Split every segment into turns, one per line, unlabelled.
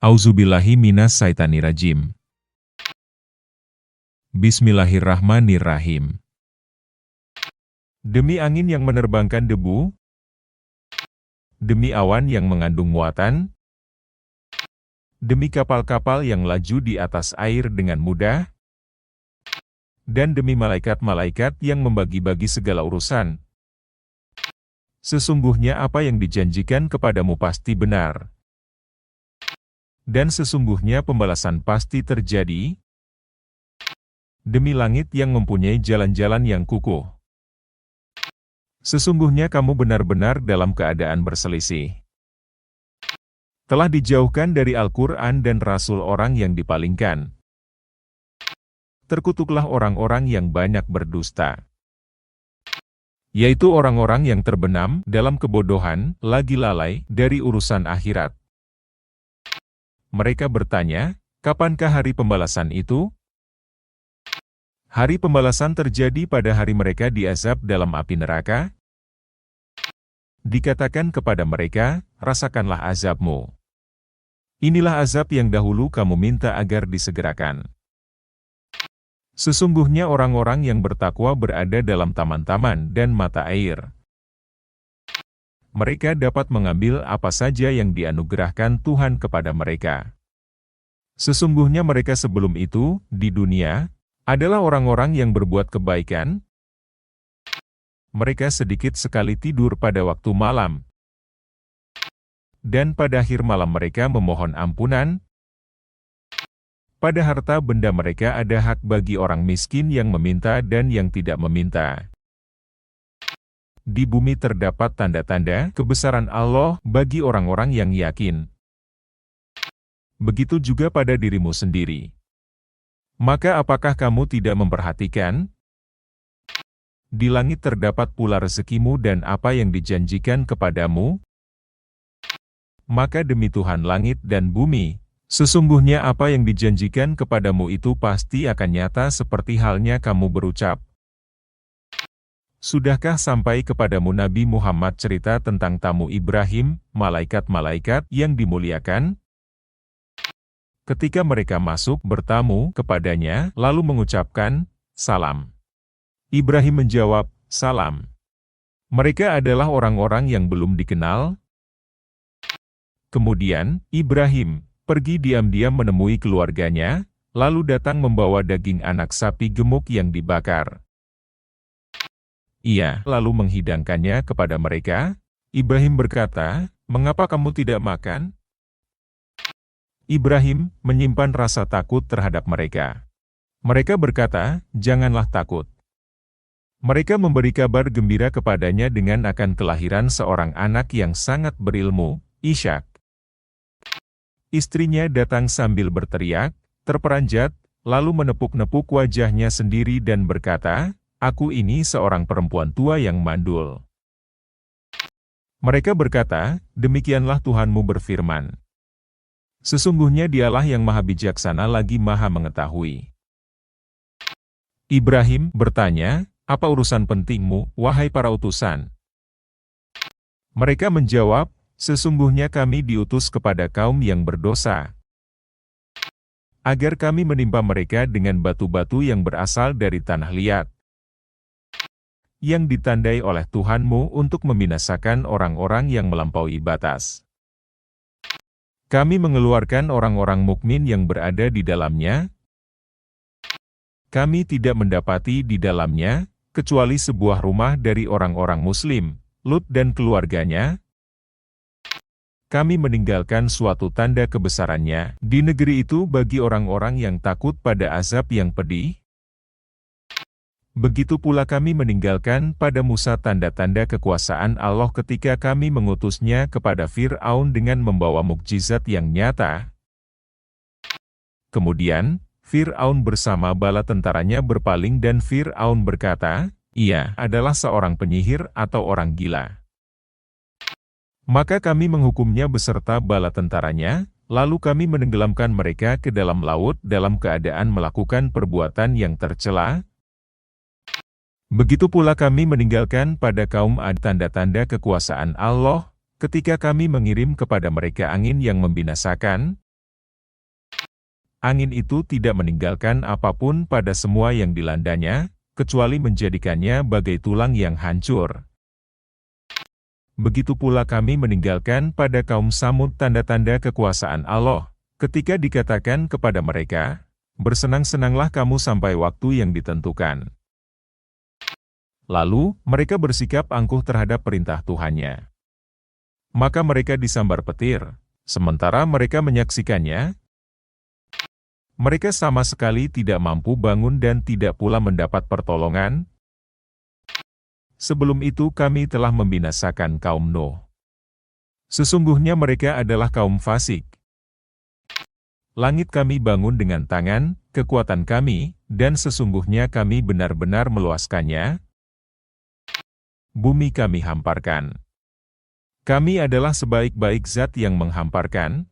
Auzubillahi minas syaitanirrajim. Bismillahirrahmanirrahim. Demi angin yang menerbangkan debu, demi awan yang mengandung muatan, demi kapal-kapal yang laju di atas air dengan mudah, dan demi malaikat-malaikat yang membagi-bagi segala urusan. Sesungguhnya apa yang dijanjikan kepadamu pasti benar. Dan sesungguhnya pembalasan pasti terjadi, demi langit yang mempunyai jalan-jalan yang kukuh. Sesungguhnya kamu benar-benar dalam keadaan berselisih. Telah dijauhkan dari Al-Quran dan Rasul orang yang dipalingkan. Terkutuklah orang-orang yang banyak berdusta. Yaitu orang-orang yang terbenam dalam kebodohan, lagi lalai dari urusan akhirat. Mereka bertanya, kapankah hari pembalasan itu? Hari pembalasan terjadi pada hari mereka diazab dalam api neraka. Dikatakan kepada mereka, rasakanlah azabmu. Inilah azab yang dahulu kamu minta agar disegerakan. Sesungguhnya orang-orang yang bertakwa berada dalam taman-taman dan mata air. Mereka dapat mengambil apa saja yang dianugerahkan Tuhan kepada mereka. Sesungguhnya mereka sebelum itu, di dunia, adalah orang-orang yang berbuat kebaikan. Mereka sedikit sekali tidur pada waktu malam. Dan pada akhir malam mereka memohon ampunan. Pada harta benda mereka ada hak bagi orang miskin yang meminta dan yang tidak meminta. Di bumi terdapat tanda-tanda kebesaran Allah bagi orang-orang yang yakin. Begitu juga pada dirimu sendiri. Maka apakah kamu tidak memperhatikan? Di langit terdapat pula rezekimu dan apa yang dijanjikan kepadamu. Maka demi Tuhan langit dan bumi, sesungguhnya apa yang dijanjikan kepadamu itu pasti akan nyata seperti halnya kamu berucap. Sudahkah sampai kepadamu Nabi Muhammad cerita tentang tamu Ibrahim, malaikat-malaikat yang dimuliakan? Ketika mereka masuk bertamu kepadanya, lalu mengucapkan, salam. Ibrahim menjawab, salam. Mereka adalah orang-orang yang belum dikenal. Kemudian, Ibrahim pergi diam-diam menemui keluarganya, lalu datang membawa daging anak sapi gemuk yang dibakar. Ia lalu menghidangkannya kepada mereka. Ibrahim berkata, mengapa kamu tidak makan? Ibrahim menyimpan rasa takut terhadap mereka. Mereka berkata, janganlah takut. Mereka memberi kabar gembira kepadanya dengan akan kelahiran seorang anak yang sangat berilmu, Ishak. Istrinya datang sambil berteriak, terperanjat, lalu menepuk-nepuk wajahnya sendiri dan berkata, aku ini seorang perempuan tua yang mandul. Mereka berkata, demikianlah Tuhanmu berfirman. Sesungguhnya dialah yang maha bijaksana lagi maha mengetahui. Ibrahim bertanya, apa urusan pentingmu, wahai para utusan? Mereka menjawab, sesungguhnya kami diutus kepada kaum yang berdosa, agar kami menimpa mereka dengan batu-batu yang berasal dari tanah liat, yang ditandai oleh Tuhanmu untuk membinasakan orang-orang yang melampaui batas. Kami mengeluarkan orang-orang mukmin yang berada di dalamnya. Kami tidak mendapati di dalamnya, kecuali sebuah rumah dari orang-orang Muslim, Lut dan keluarganya. Kami meninggalkan suatu tanda kebesarannya di negeri itu bagi orang-orang yang takut pada azab yang pedih. Begitu pula kami meninggalkan pada Musa tanda-tanda kekuasaan Allah ketika kami mengutusnya kepada Fir'aun dengan membawa mukjizat yang nyata. Kemudian, Fir'aun bersama bala tentaranya berpaling dan Fir'aun berkata, ia adalah seorang penyihir atau orang gila. Maka kami menghukumnya beserta bala tentaranya, lalu kami menenggelamkan mereka ke dalam laut dalam keadaan melakukan perbuatan yang tercela. Begitu pula kami meninggalkan pada kaum Ad tanda-tanda kekuasaan Allah, ketika kami mengirim kepada mereka angin yang membinasakan, Angin itu tidak meninggalkan apapun pada semua yang dilandanya, kecuali menjadikannya bagai tulang yang hancur. Begitu pula kami meninggalkan pada kaum Samud tanda-tanda kekuasaan Allah, ketika dikatakan kepada mereka, bersenang-senanglah kamu sampai waktu yang ditentukan. Lalu, mereka bersikap angkuh terhadap perintah Tuhannya. Maka mereka disambar petir, sementara mereka menyaksikannya. Mereka sama sekali tidak mampu bangun dan tidak pula mendapat pertolongan. Sebelum itu kami telah membinasakan kaum Nuh. Sesungguhnya mereka adalah kaum fasik. Langit kami bangun dengan tangan, kekuatan kami, dan sesungguhnya kami benar-benar meluaskannya. Bumi kami hamparkan. Kami adalah sebaik-baik zat yang menghamparkan.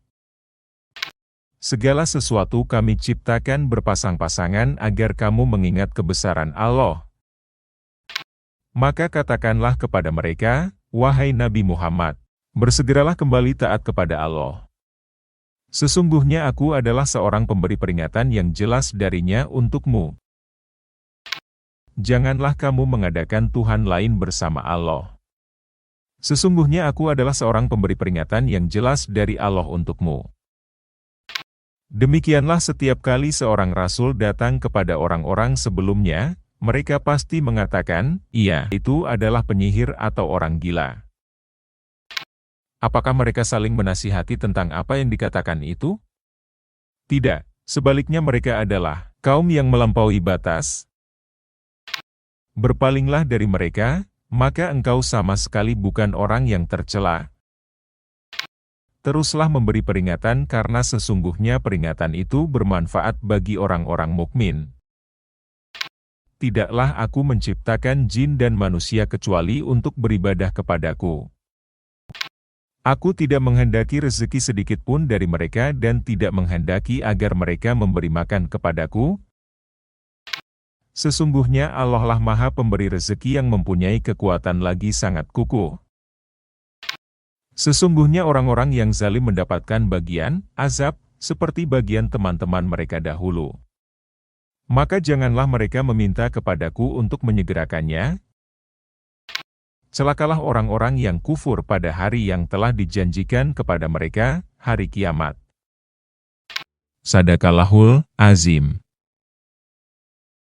Segala sesuatu kami ciptakan berpasang-pasangan agar kamu mengingat kebesaran Allah. Maka katakanlah kepada mereka, wahai Nabi Muhammad, bersegeralah kembali taat kepada Allah. Sesungguhnya aku adalah seorang pemberi peringatan yang jelas darinya untukmu. Janganlah kamu mengadakan Tuhan lain bersama Allah. Sesungguhnya aku adalah seorang pemberi peringatan yang jelas dari Allah untukmu. Demikianlah setiap kali seorang rasul datang kepada orang-orang sebelumnya, mereka pasti mengatakan, iya, itu adalah penyihir atau orang gila. Apakah mereka saling menasihati tentang apa yang dikatakan itu? Tidak, sebaliknya mereka adalah kaum yang melampaui batas. Berpalinglah dari mereka, maka engkau sama sekali bukan orang yang tercela. Teruslah memberi peringatan karena sesungguhnya peringatan itu bermanfaat bagi orang-orang mukmin. Tidaklah aku menciptakan jin dan manusia kecuali untuk beribadah kepadaku. Aku tidak menghendaki rezeki sedikitpun dari mereka dan tidak menghendaki agar mereka memberi makan kepadaku. Sesungguhnya Allah lah Maha Pemberi rezeki yang mempunyai kekuatan lagi sangat kukuh. Sesungguhnya orang-orang yang zalim mendapatkan bagian azab seperti bagian teman-teman mereka dahulu. Maka janganlah mereka meminta kepadaku untuk menyegerakannya. Celakalah orang-orang yang kufur pada hari yang telah dijanjikan kepada mereka, hari kiamat. Sadaqallahul Azim.